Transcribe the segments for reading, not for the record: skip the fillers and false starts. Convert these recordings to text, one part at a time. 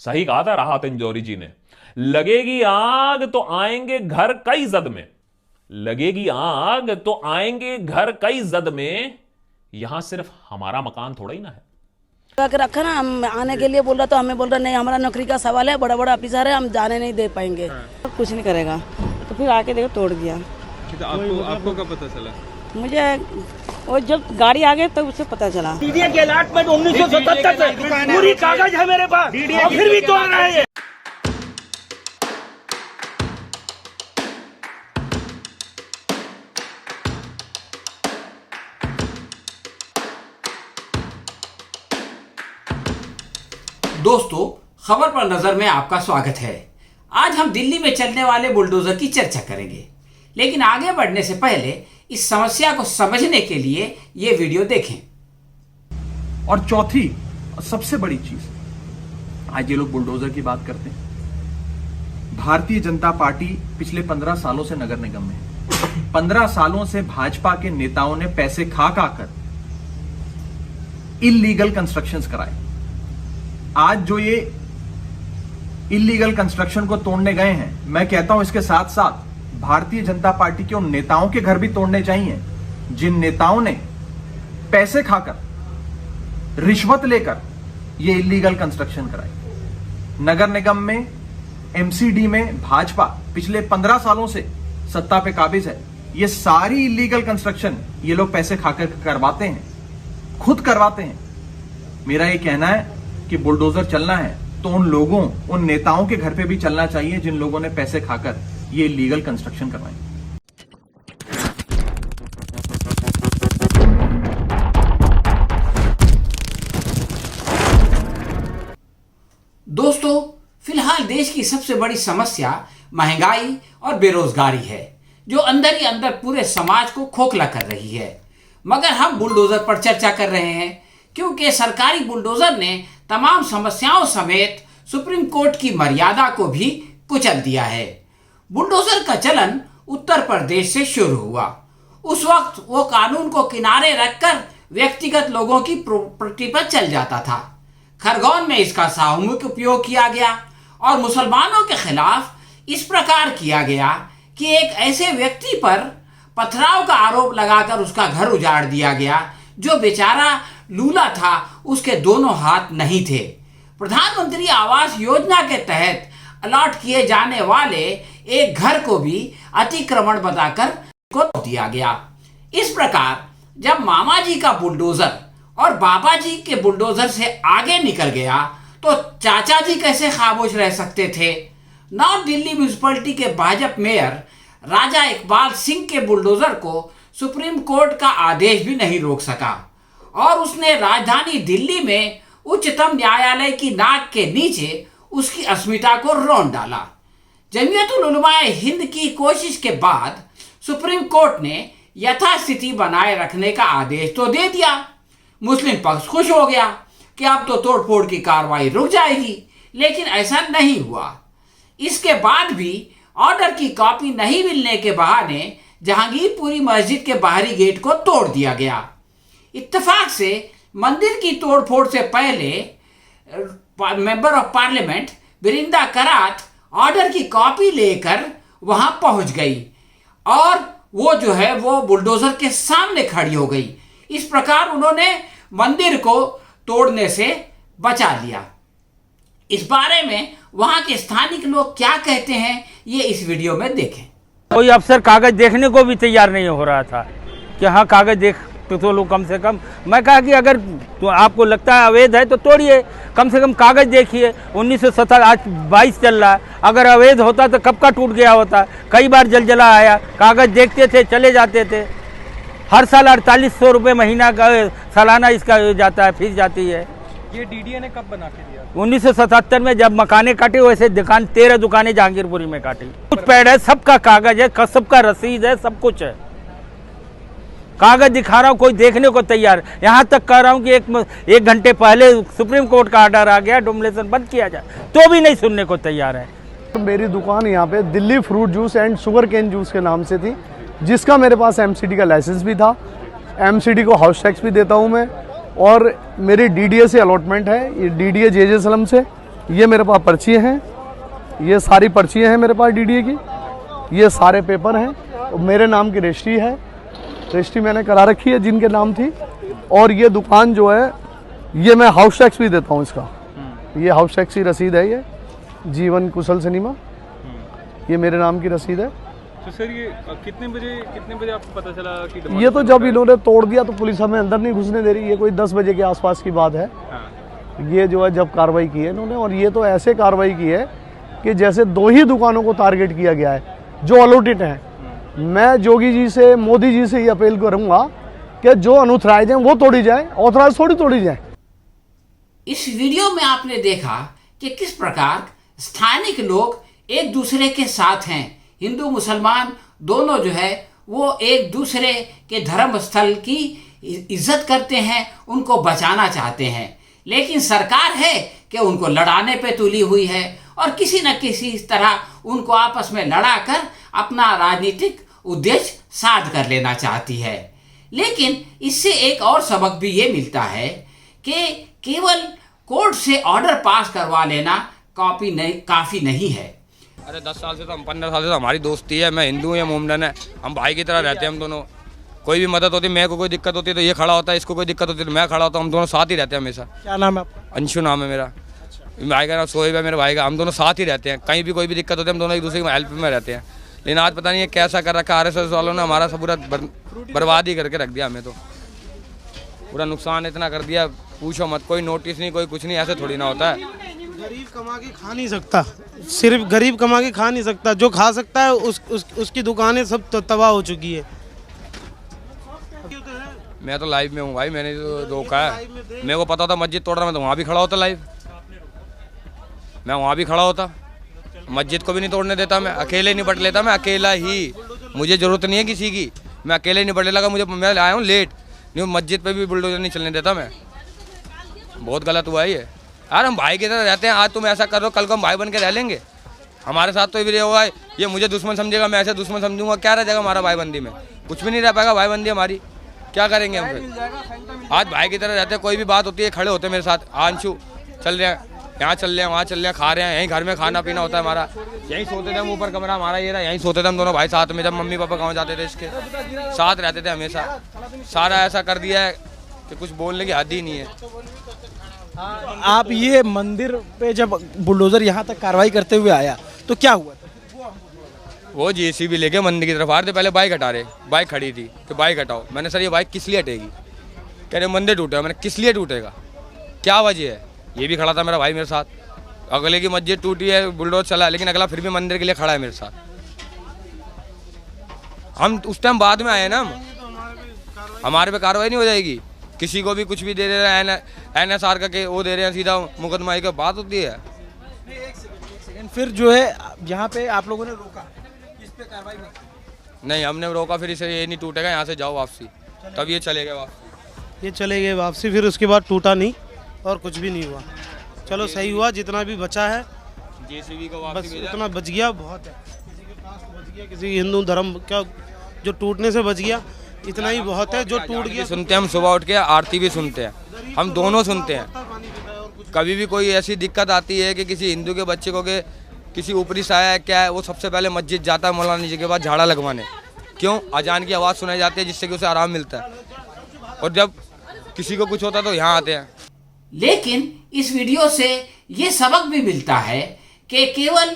सही कहा था राहत इंजौरी जी ने, लगेगी आग तो आएंगे घर कई जद में, लगेगी आग तो आएंगे घर कई जद में, यहां सिर्फ हमारा मकान थोड़ा ही ना है। रखा ना, हम आने के लिए बोल रहा तो हमें बोल रहा नहीं, हमारा नौकरी का सवाल है, बड़ा बड़ा ऑफिसर है, हम जाने नहीं दे पाएंगे। कुछ नहीं करेगा, तो फिर आके देखो तोड़ दिया। तो आपको कब पता चला? मुझे वो जब गाड़ी आ गई तब उससे पता चला। डीडीए के अलॉटमेंट 1977 से पूरी कागज है मेरे पास, और फिर भी तोड़ रहे हैं। दोस्तों, खबर पर नजर में आपका स्वागत है। आज हम दिल्ली में चलने वाले बुलडोजर की चर्चा करेंगे, लेकिन आगे बढ़ने से पहले इस समस्या को समझने के लिए ये वीडियो देखें। और चौथी सबसे बड़ी चीज, आज ये लोग बुलडोजर की बात करते हैं। भारतीय जनता पार्टी पिछले 15 सालों से नगर निगम में है। 15 सालों से भाजपा के नेताओं ने पैसे खा कर इल्लीगल कंस्ट्रक्शंस कराए। आज जो ये इल्लीगल कंस्ट्रक्शन को तोड़ने गए हैं, मैं कहता हूं इसके साथ साथ भारतीय जनता पार्टी के उन नेताओं के घर भी तोड़ने चाहिए जिन नेताओं ने पैसे खाकर, रिश्वत लेकर ये इल्लीगल कंस्ट्रक्शन कराई। नगर निगम में, एमसीडी में भाजपा पिछले 15 सालों से सत्ता पे काबिज है। ये सारी इल्लीगल कंस्ट्रक्शन ये लोग पैसे खाकर करवाते हैं, खुद करवाते हैं। मेरा ये कहना है कि बुलडोजर चलना है तो उन लोगों, उन नेताओं के घर पे भी चलना चाहिए जिन लोगों ने पैसे खाकर ये इल्लीगल कंस्ट्रक्शन करवाए। दोस्तों, फिलहाल देश की सबसे बड़ी समस्या महंगाई और बेरोजगारी है, जो अंदर ही अंदर पूरे समाज को खोखला कर रही है। मगर हम बुलडोजर पर चर्चा कर रहे हैं क्योंकि सरकारी बुलडोजर ने तमाम समस्याओं समेत सुप्रीम कोर्ट की मर्यादा को भी कुचल दिया है। बुलडोजर का चलन उत्तर प्रदेश से शुरू हुआ। उस वक्त वो कानून को किनारे रखकर व्यक्तिगत लोगों की प्रॉपर्टी पर चल जाता था। खरगोन में इसका सामूहिक उपयोग किया गया और मुसलमानों के खिलाफ इस प्रकार किया गया कि एक ऐसे व्यक्ति पर पथराव का आरोप लगाकर उसका घर उजाड़ दिया गया जो बेचारा लूला था, उसके दोनों हाथ नहीं थे। प्रधानमंत्री आवास योजना के तहत अलॉट किए जाने वाले एक घर को भी अतिक्रमण बताकर को दिया गया। इस प्रकार जब मामा जी का बुलडोजर और बाबा जी के बुलडोजर से आगे निकल गया तो चाचा जी कैसे खामोश रह सकते थे। नॉर्थ दिल्ली म्यूनिसिपैलिटी के भाजपा मेयर राजा इकबाल सिंह के बुलडोजर को सुप्रीम कोर्ट का आदेश भी नहीं रोक सका और उसने राजधानी दिल्ली में उच्चतम न्यायालय की नाक के नीचे उसकी अस्मिता को रौंद डाला। जमीयतुल उलमाए हिंद की कोशिश के बाद सुप्रीम कोर्ट ने यथास्थिति बनाए रखने का आदेश तो दे दिया। मुस्लिम पक्ष खुश हो गया कि अब तो तोड़फोड़ की कार्रवाई रुक जाएगी, लेकिन ऐसा नहीं हुआ। इसके बाद भी ऑर्डर की कॉपी नहीं मिलने के बहाने जहांगीरपुरी मस्जिद के बाहरी गेट को तोड़ दिया गया। इत्तेफाक से मंदिर की तोड़फोड़ से पहले member of parliament Brinda Karat order की कॉपी लेकर वहां पहुंच गई और वो जो है वो बुलडोजर के सामने खड़ी हो गई। इस प्रकार उन्होंने मंदिर को तोड़ने से बचा लिया। इस बारे में वहां के स्थानिक लोग क्या कहते हैं, ये इस वीडियो में देखें। कोई अफसर कागज देखने को भी तैयार नहीं हो रहा था कि हाँ कागज देख तो लो कम से कम। मैं कहा कि अगर तो आपको लगता है अवैध है तो तोड़िए, कम से कम कागज देखिए। 1970 आज 22 चल रहा है, अगर अवैध होता तो कब का टूट गया होता। कई बार जलजला आया, कागज देखते थे, चले जाते थे। हर साल 4800 रुपये महीना का सालाना इसका जाता है, फीस जाती है। ये डीडीए ने कब बना के दिया? 1977 में जब मकाने काटे, वैसे 13 दुकानें जहांगीरपुरी में काटी। कुछ पेड़ है, सबका कागज है, सबका रसीद है, सब कुछ है। कागज दिखा रहा हूँ, कोई देखने को तैयार। यहाँ तक कह रहा हूँ कि एक घंटे पहले सुप्रीम कोर्ट का ऑर्डर आ गया डोमिनेशन बंद किया जाए, तो भी नहीं सुनने को तैयार है। मेरी दुकान यहाँ पे Delhi fruit juice and sugar cane juice के नाम से थी, जिसका मेरे पास एमसीडी का लाइसेंस भी था। एमसीडी को हाउस टैक्स भी देता हूँ मैं, और मेरी डीडीए से अलॉटमेंट है, ये डीडीए जे.जे. सलम से। ये मेरे पास पर्ची हैं, ये सारी पर्चियाँ हैं मेरे पास डीडीए की, ये सारे पेपर हैं, और मेरे नाम की रजिस्ट्री है, रजिस्ट्री मैंने करा रखी है जिनके नाम थी। और ये दुकान जो है ये मैं हाउस टैक्स भी देता हूँ इसका, ये हाउस टैक्स की रसीद है, ये जीवन कुशल सिनेमा, ये मेरे नाम की रसीद है। तो सर ये कितने बजे आपको पता चला कि ये तो जब इन्होंने तोड़ दिया तो पुलिस हमें अंदर नहीं घुसने दे रही, ये कोई 10 बजे के आसपास की बात है। हाँ। ये जो है जब कार्रवाई की है इन्होंने, और ये तो ऐसे कार्रवाई की है कि जैसे 2 ही दुकानों को टारगेट किया गया है जो अलॉटेड हैं। मैं जोगी जी से, मोदी जी से ये अपील करूंगा कि जो अनऑथराइज हैं वो तोड़ी जाए, ऑथराइज थोड़ी तोड़ी जाए। इस वीडियो में आपने देखा कि किस प्रकार स्थानिक लोग एक दूसरे के साथ हैं। हिंदू मुसलमान दोनों जो है वो एक दूसरे के धर्म स्थल की इज्जत करते हैं, उनको बचाना चाहते हैं, लेकिन सरकार है कि उनको लड़ाने पे तुली हुई है और किसी न किसी तरह उनको आपस में लड़ाकर अपना राजनीतिक उद्देश्य साध कर लेना चाहती है। लेकिन इससे एक और सबक भी ये मिलता है कि केवल कोर्ट से ऑर्डर पास करवा लेना काफ़ी नहीं है। अरे 10 साल से तो हम 15 साल से तो हमारी दोस्ती है। मैं हिंदू हूँ या मोमडन है, हम भाई की तरह रहते हैं हम दोनों। कोई भी मदद होती, मेरे को कोई दिक्कत होती है तो ये खड़ा होता है, इसको कोई दिक्कत होती है तो मैं खड़ा होता हूँ। हम दोनों साथ ही रहते हैं हमेशा। क्या नाम है आपका? अंशु नाम है मेरा। भाई का नाम सोहेब है मेरे भाई का। हम दोनों साथ ही रहते हैं, कहीं भी कोई भी दिक्कत होती है हम दोनों एक दूसरे की हेल्प में रहते हैं। लेकिन आज पता नहीं है कैसा कर रखा RSS वालों ने, हमारा सब पूरा बर्बाद ही करके रख दिया। हमें तो पूरा नुकसान इतना कर दिया, पूछो मत। कोई नोटिस नहीं, कोई कुछ नहीं, ऐसे थोड़ी ना होता है। गरीब कमा के खा नहीं सकता, सिर्फ गरीब कमा के खा नहीं सकता, जो खा सकता है उसकी दुकानें सब तबाह हो चुकी है। मैं तो लाइव में हूँ भाई, मैंने तो रोका है। मेरे को पता था मस्जिद तोड़ रहा, मैं तो वहाँ भी खड़ा होता लाइव, मैं वहाँ भी खड़ा होता। मस्जिद को भी नहीं तोड़ने देता, मैं अकेले निपट लेता, मैं अकेला ही। मुझे ज़रूरत नहीं है किसी की, मैं अकेले निपट लेगा। मैं आया हूँ लेट, नहीं मस्जिद पे भी बुलडोजर नहीं चलने देता मैं। बहुत गलत हुआ है ये यार। हम भाई की तरह रहते हैं, आज तुम ऐसा कर रहे हो, कल को हम भाई बन के रह लेंगे। हमारे साथ तो ये होगा, ये मुझे दुश्मन समझेगा, मैं ऐसे दुश्मन समझूंगा, क्या रह जाएगा हमारा भाईबंदी में? कुछ भी नहीं रह पाएगा भाईबंदी हमारी। क्या करेंगे हम फिर? आज भाई की तरह रहते हैं, कोई भी बात होती है खड़े होते हैं मेरे साथ। अंशु चल रहे हैं, यहाँ चल रहे हैं, वहाँ चल रहे हैं, खा रहे हैं, यहीं घर में खाना पीना होता है हमारा। यहीं सोते थे हम, ऊपर कमरा हमारा ये रहा, यहीं सोते थे हम दोनों भाई साथ में। जब मम्मी पापा गाँव जाते थे इसके साथ रहते थे हमेशा। सारा ऐसा कर दिया है कि कुछ बोलने की हद ही नहीं है। आप ये मंदिर पे जब बुलडोजर यहाँ तक कार्रवाई करते हुए आया तो क्या हुआ? वो JCB लेके मंदिर की तरफ आ रहे थे। पहले बाइक हटा रहे, बाइक खड़ी थी तो बाइक हटाओ। मैंने सर ये बाइक किस लिए हटेगी? कह रहे मंदिर टूटेगा। मैंने किस लिए टूटेगा, क्या वजह है? ये भी खड़ा था मेरा भाई मेरे साथ। अगले की मस्जिद टूटी है, बुलडोजर चला है, लेकिन अगला फिर भी मंदिर के लिए खड़ा है मेरे साथ। हम उस टाइम बाद में आए ना, हमारे पे कार्रवाई नहीं हो जाएगी? किसी को भी कुछ भी दे दे रहे हैं, NSR का वो दे रहे हैं, सीधा मुकदमा की बात होती है। फिर जो है यहाँ पे आप लोगों ने रोका, इस पे कार्रवाई नहीं हमने रोका, फिर इसे ये नहीं टूटेगा, यहाँ से जाओ वापसी, तब ये चले गए वापसी। ये चले गए वापसी, फिर उसके बाद टूटा नहीं और कुछ भी नहीं हुआ। चलो सही हुआ, जितना भी बचा है JCB को बस उतना बच गया, बहुत है। किसी के पास तो बच गया, किसी हिंदू धर्म का जो टूटने से बच गया, इतना ही बहुत है। जो टूट गया सुनते हैं हम, सुबह उठ के आरती भी सुनते हैं, हम दोनों सुनते हैं। कभी भी कोई ऐसी दिक्कत आती है कि किसी हिंदू के बच्चे को के किसी ऊपरी साया है क्या है, वो सबसे पहले मस्जिद जाता है मौलाना जी के बाद झाड़ा लगवाने। क्यों? अजान की आवाज़ सुनाई जाती है जिससे कि उसे आराम मिलता है। और जब किसी को कुछ होता है तो यहाँ आते हैं। लेकिन इस वीडियो से ये सबक भी मिलता है कि केवल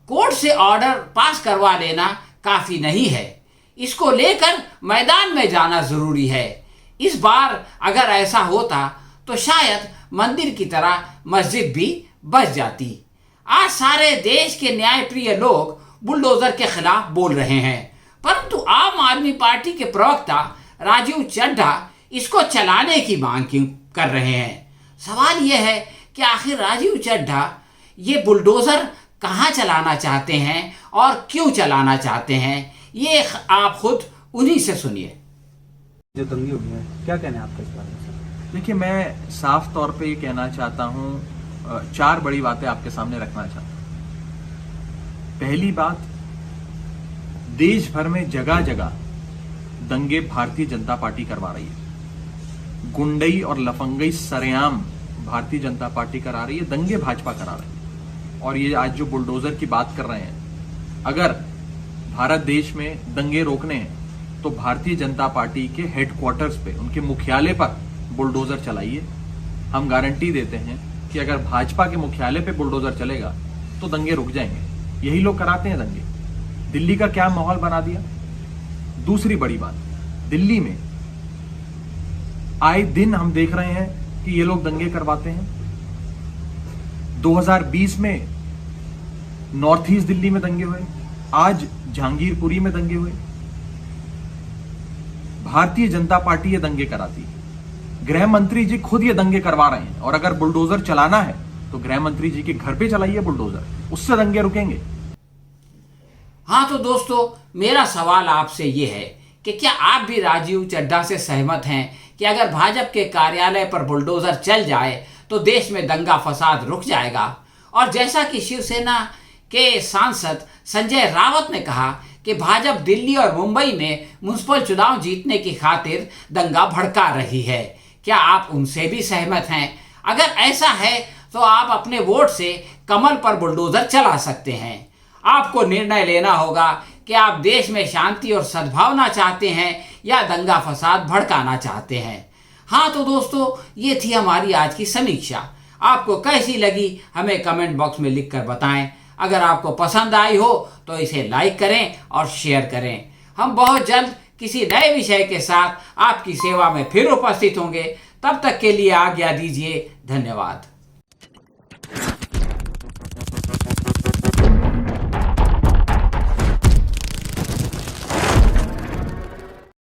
कोर्ट से ऑर्डर पास करवा लेना काफ़ी नहीं है, इसको लेकर मैदान में जाना जरूरी है। इस बार अगर ऐसा होता तो शायद मंदिर की तरह मस्जिद भी बच जाती। आज सारे देश के न्यायप्रिय लोग बुलडोजर के खिलाफ बोल रहे हैं, परंतु आम आदमी पार्टी के प्रवक्ता राजीव चड्ढा इसको चलाने की मांग क्यों कर रहे हैं? सवाल यह है कि आखिर राजीव चड्ढा ये बुलडोजर कहाँ चलाना चाहते हैं और क्यों चलाना चाहते हैं, ये आप खुद उन्हीं से सुनिए। जो दंगे हुए हैं, क्या कहना है आपका इस बारे में? देखिए, मैं साफ तौर पे ये कहना चाहता हूँ, 4 बड़ी बातें आपके सामने रखना चाहता हूँ। पहली बात, देश भर में जगह जगह दंगे भारतीय जनता पार्टी करवा रही है। गुंडई और लफंगई सरेआम भारतीय जनता पार्टी करा रही है, दंगे भाजपा करा रही है। और ये आज जो बुलडोजर की बात कर रहे हैं, अगर भारत देश में दंगे रोकने हैं तो भारतीय जनता पार्टी के हेडक्वार्टर्स पे, उनके मुख्यालय पर बुलडोजर चलाइए। हम गारंटी देते हैं कि अगर भाजपा के मुख्यालय पे बुलडोजर चलेगा तो दंगे रुक जाएंगे। यही लोग कराते हैं दंगे। दिल्ली का क्या माहौल बना दिया। दूसरी बड़ी बात, दिल्ली में आए दिन हम देख रहे हैं कि ये लोग दंगे करवाते हैं। 2020 में नॉर्थ ईस्ट दिल्ली में दंगे हुए, आज जहांगीरपुरी में दंगे हुए। भारतीय जनता पार्टी ये दंगे कराती है। गृह मंत्री जी खुद ये दंगे करवा रहे हैं, और अगर बुलडोजर चलाना है तो गृह मंत्री जी के घर पे चलाइए बुलडोजर, उससे दंगे रुकेंगे। हाँ तो दोस्तों, मेरा सवाल आपसे ये है कि क्या आप भी राजीव चड्ढा से सहमत हैं कि अगर भाजपा के कार्यालय पर बुलडोजर चल जाए तो देश में दंगा फसाद रुक जाएगा? और जैसा कि शिवसेना के सांसद संजय रावत ने कहा कि भाजपा दिल्ली और मुंबई में म्युनिसिपल चुनाव जीतने की खातिर दंगा भड़का रही है, क्या आप उनसे भी सहमत हैं? अगर ऐसा है तो आप अपने वोट से कमल पर बुलडोजर चला सकते हैं। आपको निर्णय लेना होगा कि आप देश में शांति और सद्भावना चाहते हैं या दंगा फसाद भड़काना चाहते हैं। हाँ तो दोस्तों, ये थी हमारी आज की समीक्षा। आपको कैसी लगी हमें कमेंट बॉक्स में लिखकर बताएं। अगर आपको पसंद आई हो तो इसे लाइक करें और शेयर करें। हम बहुत जल्द किसी नए विषय के साथ आपकी सेवा में फिर उपस्थित होंगे। तब तक के लिए आज्ञा दीजिए। धन्यवाद।